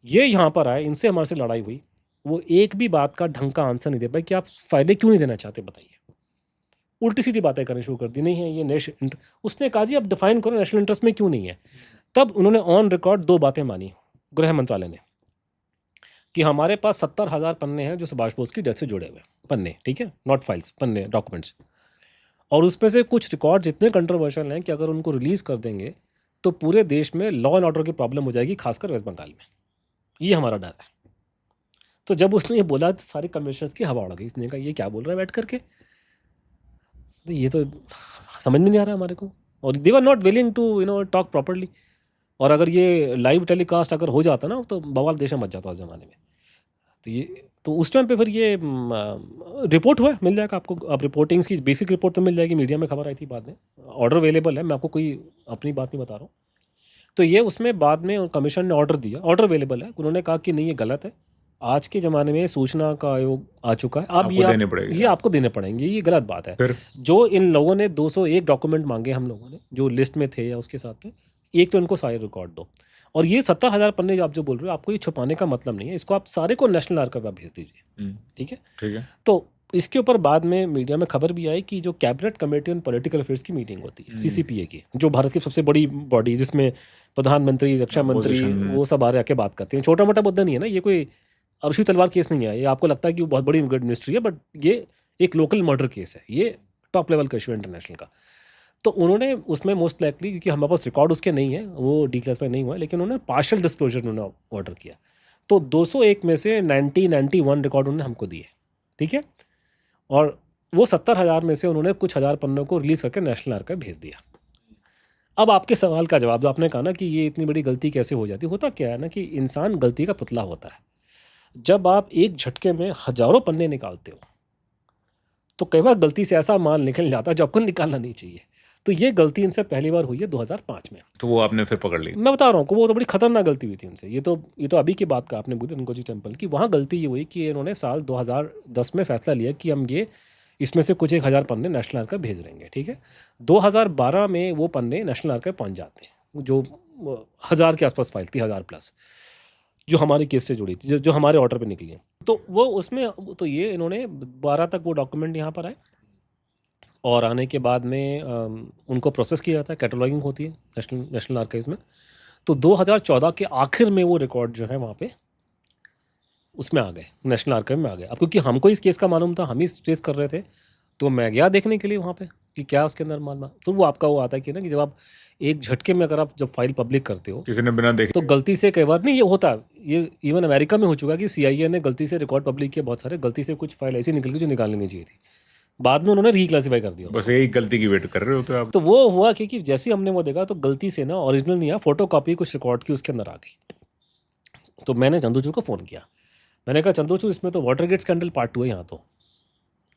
ये यहाँ पर आए, इनसे हमारे से लड़ाई हुई, वो एक भी बात का ढंग का आंसर नहीं दे पाए कि आप फायदे क्यों नहीं देना चाहते बताइए। उल्टी सीधी बातें करनी शुरू कर दी, नहीं है ये नेशनल, उसने कहा जी आप डिफाइन करो नेशनल इंटरेस्ट में क्यों नहीं है। तब उन्होंने ऑन रिकॉर्ड दो बातें मानी गृह मंत्रालय ने, कि हमारे पास 70,000 पन्ने हैं जो सुभाष बोस की डेथ से जुड़े हुए पन्ने, ठीक है, नॉट फाइल्स, पन्ने, डॉक्यूमेंट्स, और उसमें से कुछ रिकॉर्ड जितने कंट्रोवर्शियल हैं कि अगर उनको रिलीज कर देंगे तो पूरे देश में लॉ एंड ऑर्डर की प्रॉब्लम हो जाएगी, खासकर वेस्ट बंगाल में। ये हमारा डर है। तो जब उसने ये बोला तो सारे कमिश्नर्स की हवा उड़ गई, इसने कहा ये क्या बोल रहा है बैठ करके, तो ये तो समझ में नहीं आ रहा हमारे को, और they were not willing to talk properly. और अगर ये लाइव टेलीकास्ट अगर हो जाता ना तो बवाल देश में मच जाता उस ज़माने में। तो ये तो उस टाइम पे फिर ये रिपोर्ट हुआ, मिल जाएगा आपको, अब रिपोर्टिंग्स की बेसिक रिपोर्ट तो मिल जाएगी, मीडिया में खबर आई थी बाद में, ऑर्डर अवेलेबल है, मैं आपको कोई अपनी बात नहीं बता रहा हूँ। तो ये उसमें बाद में कमीशन ने ऑर्डर दिया, ऑर्डर अवेलेबल है, उन्होंने कहा कि नहीं ये गलत है, आज के ज़माने में सूचना का आयोग आ चुका है, आप आपको देने पड़ेंगे। ये आपको देने पड़ेंगे, ये गलत बात है। फिर जो इन लोगों ने 201 डॉक्यूमेंट मांगे हम लोगों ने जो लिस्ट में थे या उसके साथ में, एक तो इनको सारे रिकॉर्ड दो, और ये 70,000 पन्ने जो आप जो बोल रहे हो, आपको ये छुपाने का मतलब नहीं है, इसको आप सारे को नेशनल आर्काइव आप भेज दीजिए, ठीक है। ठीक है। तो इसके ऊपर बाद में मीडिया में खबर भी आई कि जो cabinet committee on political affairs की मीटिंग होती है, सीसीपीए की, जो भारत की सबसे बड़ी बॉडी, जिसमें प्रधानमंत्री, रक्षा मंत्री, Opposition वो सब आ आके बात करते हैं, छोटा मोटा मुद्दा नहीं है ना, ये कोई अरशी तलवार केस नहीं है, ये आपको लगता है कि वो बहुत बड़ी मिनिस्ट्री है, बट ये एक लोकल मर्डर केस है, ये टॉप लेवल का इशू है इंटरनेशनल का। तो उन्होंने उसमें मोस्ट लाइकली, क्योंकि हमारे पास रिकॉर्ड उसके नहीं है, वो डिक्लासिफाई नहीं हुआ, लेकिन उन्होंने पार्शियल डिस्क्लोजर उन्होंने ऑर्डर किया। तो 201 में से 91 रिकॉर्ड उन्होंने हमको दिए, ठीक है, और वो 70,000 में से उन्होंने कुछ हज़ार पन्नों को रिलीज़ करके नेशनल आर्काइव भेज दिया। अब आपके सवाल का जवाब, जो आपने कहा ना कि ये इतनी बड़ी गलती कैसे हो जाती, होता क्या है ना कि इंसान गलती का पुतला होता है। जब आप एक झटके में हज़ारों पन्ने निकालते हो तो कई बार गलती से ऐसा माल निकल जाता है जो आपको निकालना नहीं चाहिए। तो ये गलती इनसे पहली बार हुई है 2005 में। तो वो आपने फिर पकड़ ली। मैं बता रहा हूँ कि वो तो बड़ी खतरनाक गलती हुई थी उनसे। ये तो अभी की बात का आपने बोली रिंकोजी टेम्पल की, वहाँ गलती ये हुई कि इन्होंने साल 2010 में फैसला लिया कि हम ये इसमें से कुछ 1,000 पन्ने नेशनल आर्काइव भेज देंगे, ठीक है। 2012 में वो पन्ने नेशनल आर्काइव पहुँच जाते हैं, जो 1,000 के आसपास फाइल थी, 1,000 प्लस, जो हमारे केस से जुड़ी थी, जो हमारे ऑर्डर पे निकली हैं। तो वो उसमें, तो ये इन्होंने 12 तक वो डॉक्यूमेंट यहाँ पर आए, और आने के बाद में उनको प्रोसेस किया जाता है, कैटलॉगिंग होती है नेशनल आर्काइव्स में। तो 2014 के आखिर में वो रिकॉर्ड जो है वहाँ पे उसमें आ गए, नेशनल आर्काइव में आ गए। अब क्योंकि हमको इस केस का मालूम था, हम ही ट्रेस कर रहे थे, तो मैं गया देखने के लिए वहाँ पे कि क्या उसके अंदर मालूम। तो वो आपका वो आता है कि ना कि जब आप एक झटके में, अगर आप जब फाइल पब्लिक करते हो, किसी ने बिना देखे, तो गलती से कई बार नहीं, ये होता है, ये इवन अमेरिका में हो चुका है कि CIA ने गलती से रिकॉर्ड पब्लिक किया बहुत सारे, गलती से कुछ फाइल ऐसी निकल गई जो निकालनी नहीं चाहिए थी, बाद में उन्होंने रीक्लासीफाई कर दिया बस उसको। यही गलती की वेट कर रहे होते आप। तो वो हुआ कि जैसे ही हमने वो देखा तो गलती से ना ओरिजिनल नहीं आया, फोटो कॉपी कुछ रिकॉर्ड की उसके अंदर आ गई। तो मैंने चंद्रचूड़ को फ़ोन किया, मैंने कहा चंद्रचूड़ इसमें तो वाटरगेट स्कैंडल पार्ट 2 है यहाँ तो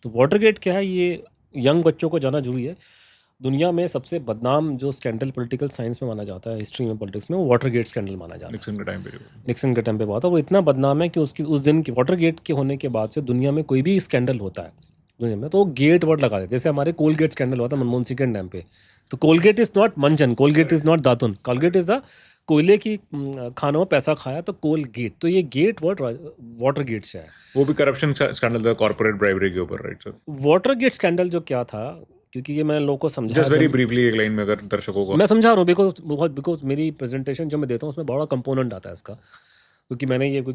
वाटरगेट क्या है, ये यंग बच्चों को जानना जरूरी है। दुनिया में सबसे बदनाम जो स्कैंडल पॉलिटिकल साइंस में माना जाता है, हिस्ट्री में, पॉलिटिक्स में, वो वाटरगेट स्कैंडल माना जाता है। निक्सन के टाइम पे निक्सन के टाइम पे बहुत था, वो इतना बदनाम है कि उसकी उस दिन की वाटरगेट के होने के बाद से दुनिया में कोई भी स्कैंडल होता है दुनिया में तो वो गेट वर्ड लगा देते, जैसे हमारे कोलगेट स्कैंडल हुआ था मनमोहन सिंह के टाइम पे, तो कोलगेट इज़ नॉट मंजन, कोलगेट इज़ नॉट दातुन, कोलगेट इज़ द कोयले की खानों में पैसा खाया तो कोलगेट, तो ये गेट वर्ड वाटर गेट से है। वो भी करप्शन स्कैंडल था, कॉर्पोरेट ब्राइबरी के ऊपर, right sir? Watergate scandal जो क्या था, क्योंकि ये मैंने लोगों को समझाया, जस्ट वेरी ब्रीफली एक लाइन में अगर दर्शकों को। मैं समझा रहा हूँ, बिकॉज मेरी प्रेजेंटेशन जो मैं देता हूँ उसमें बड़ा कंपोनेंट आता है इसका, क्योंकि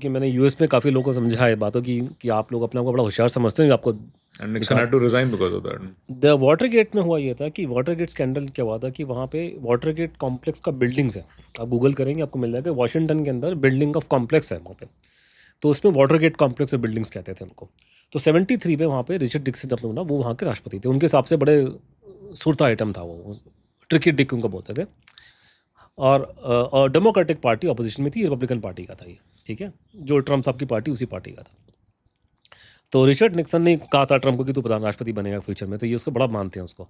मैंने यूएस में काफ़ी लोगों को समझाया है बातों की कि आप लोग अपने आप को बड़ा होशियार समझते हैं आपको। And Nixon had to resign because of that. The Watergate में हुआ ये था कि वाटर गेट स्कैंडल क्या हुआ था कि वहाँ पे वाटर गेट कॉम्प्लेक्स का बिल्डिंग्स है, आप गूगल करेंगे आपको मिल जाएगा, वाशिंगटन के अंदर बिल्डिंग ऑफ कॉम्प्लेक्स है वहाँ पे, तो उसमें वाटर गेट कॉम्प्लेक्स बिल्डिंग्स कहते थे उनको। तो 73 में वहाँ पे रिचर्ड डिक्सन अपने ना, वो वहाँ के राष्ट्रपति थे, उनके हिसाब से बड़े सुरता आइटम था वो, ट्रिकी डिक उनको बोलते थे, और डेमोक्रेटिक पार्टी अपोजिशन में थी, रिपब्लिकन पार्टी का था ये, ठीक है, जो ट्रम्प साहब की पार्टी उसी पार्टी का था। तो रिचर्ड निक्सन ने कहा था ट्रम्प को कि तू प्रधान राष्ट्रपति बनेगा फ्यूचर में, तो ये उसको बड़ा मानते हैं उसको।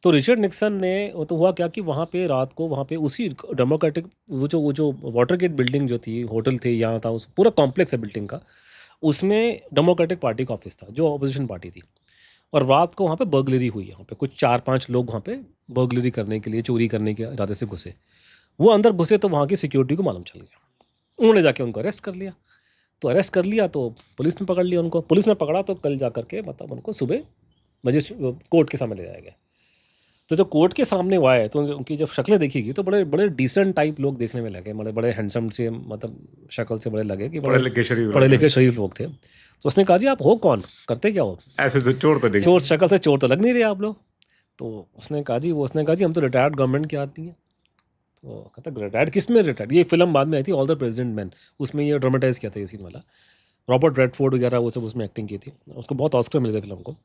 तो रिचर्ड निक्सन ने, तो हुआ क्या कि वहाँ पे रात को वहाँ पे उसी डेमोक्रेटिक वो जो वाटर गेट बिल्डिंग जो थी, होटल थे, यहाँ था, उस पूरा कॉम्प्लेक्स है बिल्डिंग का, उसमें डेमोक्रेटिक पार्टी का ऑफिस था जो अपोजिशन पार्टी थी, और रात को वहाँ पे बर्गलरी हुई। यहाँ पे कुछ 4-5 लोग वहाँ पे बर्गलरी करने के लिए, चोरी करने के इरादे से घुसे। वो अंदर घुसे तो वहाँ की सिक्योरिटी को मालूम चल गया, उन्होंने जाके उनको अरेस्ट कर लिया। तो अरेस्ट कर लिया तो पुलिस ने पकड़ लिया उनको। पुलिस ने पकड़ा तो कल जा करके मतलब उनको सुबह कोर्ट के सामने ले जाया गया। तो जब कोर्ट के सामने वो आए तो उनकी जब शक्लें देखी तो बड़े बड़े डिसेंट टाइप लोग देखने में लगे, बड़े बड़े हैंडसम से, मतलब शक्ल से बड़े लगे कि पढ़े लिखे शरीफ पढ़े लगे। लिखे शरीफ लोग थे। तो उसने कहा जी आप हो कौन, करते क्या हो? ऐसे तो चोर तो दिख चोर, शक्ल से चोर तो लग नहीं रहे आप लोग। तो उसने कहा जी हम तो रिटायर्ड गवर्नमेंट के आदमी हैं। तो कहता रिटायर्ड किस में रिटायर्ड? ये फिल्म बाद में आई थी ऑल द प्रेसिडेंट मैन, उसमें ये ड्रामेटाइज किया था ये सीन वाला। रॉबर्ट रेडफोर्ड वगैरह वो सब उसमें एक्टिंग की थी, उसको बहुत ऑस्कर मिले थे फिल्म को।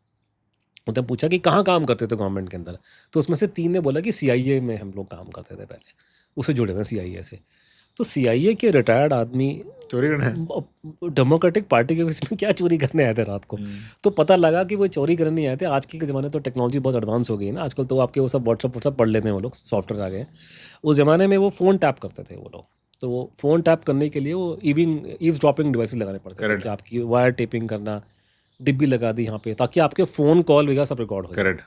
उनने पूछा कि कहाँ काम करते थे गवर्नमेंट के अंदर, तो उसमें से 3 ने बोला कि CIA में हम लोग काम करते थे पहले, उससे जुड़े हुए CIA से। तो CIA के रिटायर्ड आदमी चोरी करना है। डेमोक्रेटिक पार्टी के बीच में क्या चोरी करने आए थे रात को? तो पता लगा कि वो चोरी करने नहीं आए थे। आजकल के ज़माने तो टेक्नोलॉजी बहुत एडवांस हो गई है ना, आजकल तो आपके वो सब व्हाट्सअप पढ़ लेते हैं वो लोग, सॉफ्टवेयर आ गए हैं। उस ज़माने में वो फ़ोन टैप करते थे वो लोग, तो वो फ़ोन टैप करने के लिए वो ईव ड्रॉपिंग डिवाइस लगाने पड़ते थे कि आपकी वायर टेपिंग करना, डिब्बी लगा दी यहाँ पे ताकि आपके फ़ोन कॉल वगैरह सब रिकॉर्ड हो जाए। करेक्ट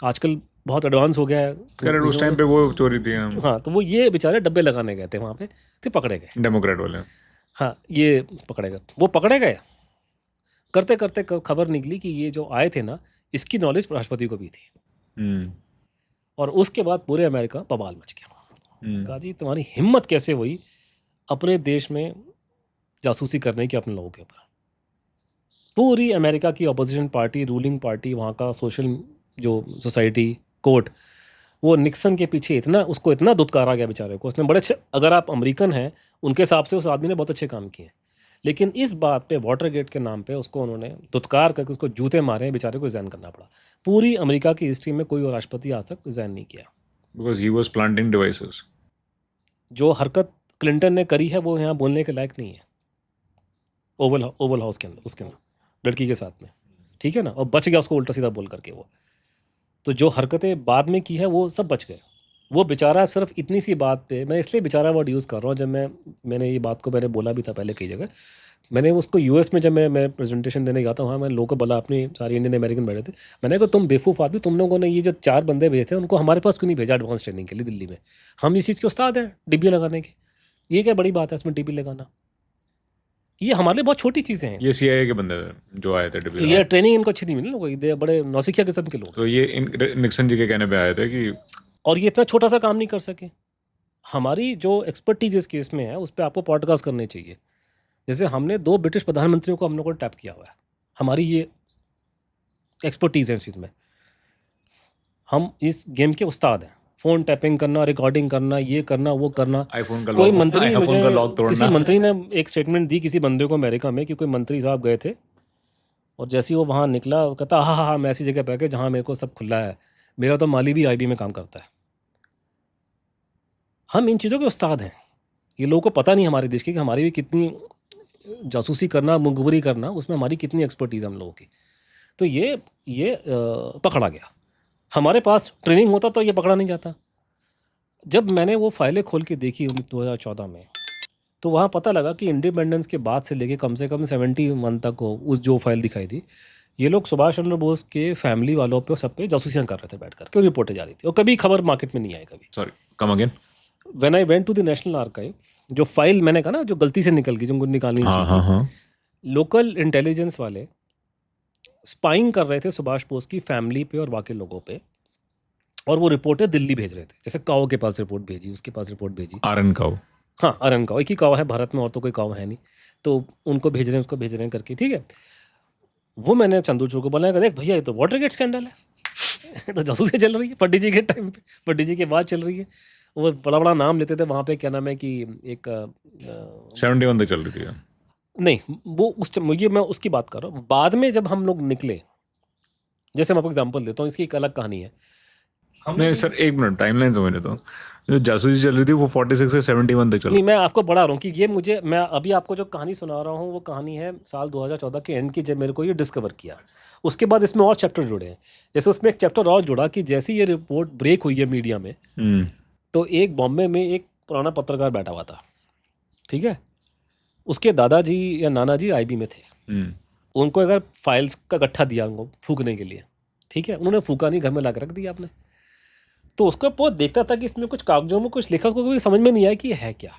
आजकल बहुत एडवांस हो गया है। करेक्ट, उस टाइम पे वो चोरी थी। हाँ, तो वो ये बेचारे डब्बे लगाने गए थे वहाँ पे, तो पकड़े गए। डेमोक्रेट वाले। हाँ, ये पकड़े गए, वो पकड़े गए। करते करते खबर निकली कि ये जो आए थे ना, इसकी नॉलेज राष्ट्रपति को भी थी। और उसके बाद पूरे अमेरिका बवाल मच गया। कहा जी तुम्हारी हिम्मत कैसे हुई अपने देश में जासूसी करने की अपने लोगों के ऊपर? पूरी अमेरिका की अपोजिशन पार्टी, रूलिंग पार्टी, वहाँ का सोशल जो सोसाइटी, कोर्ट, वो निक्सन के पीछे उसको इतना दुत्कारा गया बेचारे को। उसने बड़े अच्छे, अगर आप अमेरिकन हैं उनके हिसाब से उस आदमी ने बहुत अच्छे काम किए, लेकिन इस बात पे वाटरगेट के नाम पे उसको उन्होंने दुत्कार करके उसको जूते मारे, बेचारे को रिजाइन करना पड़ा। पूरी अमेरिका की हिस्ट्री में कोई और राष्ट्रपति आज तक रिजाइन नहीं किया, because he was planting devices. जो हरकत क्लिंटन ने करी है वो यहाँ बोलने के लायक नहीं है। ओवल हाउस के अंदर, उसके अंदर लड़की के साथ में, ठीक है ना, और बच गया उसको उल्टा सीधा बोल करके वो। तो जो हरकतें बाद में की है वो सब बच गए। वो बेचारा सिर्फ इतनी सी बात पे, मैं इसलिए बेचारा वर्ड यूज़ कर रहा हूँ, जब मैंने ये बात को मैंने बोला भी था पहले कई जगह। मैंने उसको US में जब मैं प्रेजेंटेशन देने गया था, वहाँ मैंने लोगों को बोला, अपनी सारी इंडियन अमेरिकन बैठे थे, मैंने कहा तुम बेवकूफ़ आदमी, तुम लोगों ने ये जो 4 बंदे भेजे थे उनको हमारे पास क्यों नहीं भेजा एडवांस ट्रेनिंग के लिए दिल्ली में? हम इस चीज़ के उस्ताद हैं डिब्बी लगाने के, ये क्या बड़ी बात है इसमें डिब्बी लगाना? ये हमारे लिए बहुत छोटी चीज़ें हैं। ये CIA के बंदे थे जो आए थे डिब्बी। ये ट्रेनिंग इनको अच्छी नहीं मिली लोगों की, बड़े नौसिखिया किस्म के लोग। तो ये निक्सन जी के कहने पे आए थे कि, और ये इतना छोटा सा काम नहीं कर सके। हमारी जो एक्सपर्टीज इस केस में है उस पर आपको पॉडकास्ट करने चाहिए। जैसे हमने 2 ब्रिटिश प्रधानमंत्रियों को हम लोगों ने टैप किया हुआ है, हमारी ये एक्सपर्टीज़ है इस चीज़ में। हम इस गेम के उस्ताद हैं, फ़ोन टैपिंग करना, रिकॉर्डिंग करना, ये करना, वो करना। आईफोन का कोई लॉक, मंत्री, आईफोन का लॉक तोड़ना। किसी मंत्री ने एक स्टेटमेंट दी किसी बंदे को अमेरिका में कि कोई मंत्री साहब गए थे और जैसे ही वो वहाँ निकला वो कहता हाँ मैं ऐसी जगह पे गया जहाँ मेरे को सब खुला है, मेरा तो माली भी IB में काम करता है। हम इन चीज़ों के उस्ताद हैं। ये लोगों को पता नहीं हमारे देश की कि हमारी भी कितनी जासूसी करना, मुखबरी करना, उसमें हमारी कितनी एक्सपर्टीज़ हम लोगों की। तो ये पकड़ा गया। हमारे पास ट्रेनिंग होता तो ये पकड़ा नहीं जाता। जब मैंने वो फाइलें खोल के देखी 2014 में, तो वहाँ पता लगा कि इंडिपेंडेंस के बाद से लेके कम से कम 71 तक हो, उस जो फाइल दिखाई थी, ये लोग सुभाष चंद्र बोस के फैमिली वालों पे और सब पे जासूसियाँ कर रहे थे बैठ कर के, रिपोर्टें जा रही थी और कभी खबर मार्केट में नहीं आई कभी। Sorry, come again. When I went to the national archive, जो फाइल मैंने कहा ना जो गलती से निकल गई, जो निकालनी चाहिए थी, लोकल इंटेलिजेंस वाले स्पाइंग कर रहे थे सुभाष बोस की फैमिली पे और बाकी लोगों पे, और वो रिपोर्टें दिल्ली भेज रहे थे। जैसे काओ के पास रिपोर्ट भेजी, उसके पास रिपोर्ट भेजी, आरन काओ। हाँ, आरन काओ, एक ही काओ है भारत में, और तो कोई काओ है नहीं, तो उनको भेज रहे हैं, उसको भेज रहे हैं करके, ठीक है। वो मैंने चंद्रचूड़ को बोला, देख भैया ये तो वाटरगेट स्कैंडल है तो जासूसी चल रही है पंडित जी के टाइम पे, पंडित जी के बाद चल रही है। वो बड़ा बड़ा नाम लेते थे वहाँ पे, क्या नाम है कि एक 71 तक चल रही थी। नहीं, वो ये मैं उसकी बात कर रहा हूँ। बाद में जब हम लोग निकले, जैसे मैं आपको एग्जांपल देता हूँ, इसकी एक अलग कहानी है। नहीं सर, एक मिनट, टाइमलाइन समझने दो। जो जासूसी चल रही थी वो 46 से 71 तक चल रही। नहीं, मैं आपको बढ़ा रहा हूँ कि ये मैं अभी आपको जो कहानी सुना रहा हूँ वो कहानी है साल 2014 के एंड की, जब मेरे को ये डिस्कवर किया। उसके बाद इसमें और चैप्टर जुड़े हैं। जैसे उसमें एक चैप्टर और जुड़ा कि जैसे ये रिपोर्ट ब्रेक हुई है मीडिया में, तो एक बॉम्बे में एक पुराना पत्रकार बैठा हुआ था, ठीक है। उसके दादाजी या नाना जी IB में थे। उनको अगर फाइल्स का गट्ठा दिया उनको फूकने के लिए, ठीक है, उन्होंने फूका नहीं, घर में ला के रख दिया आपने। तो उसको बहुत देखता था कि इसमें कुछ कागजों में कुछ लिखा, उसको कोई समझ में नहीं आया कि है क्या।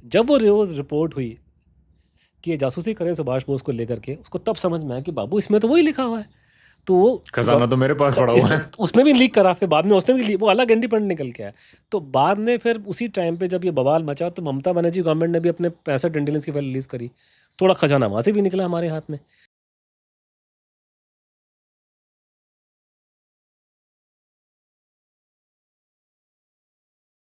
जब वो रोज़ रिपोर्ट हुई कि ये जासूसी करें सुभाष बोस को लेकर के, उसको तब समझ में आया कि बाबू इसमें तो वही लिखा हुआ है। तो वो खजाना तो मेरे पास पड़ा हुआ है। उसने भी लीक करा, फिर बाद में उसने भी वो अलग इंडिपेंडेंट निकल के आया। तो बाद में फिर उसी टाइम पे जब ये बवाल मचा तो ममता बनर्जी गवर्नमेंट ने भी अपने 65 इंटेलिजेंस की फाइल रिलीज़ करी, थोड़ा खजाना वहाँ से भी निकला हमारे हाथ में।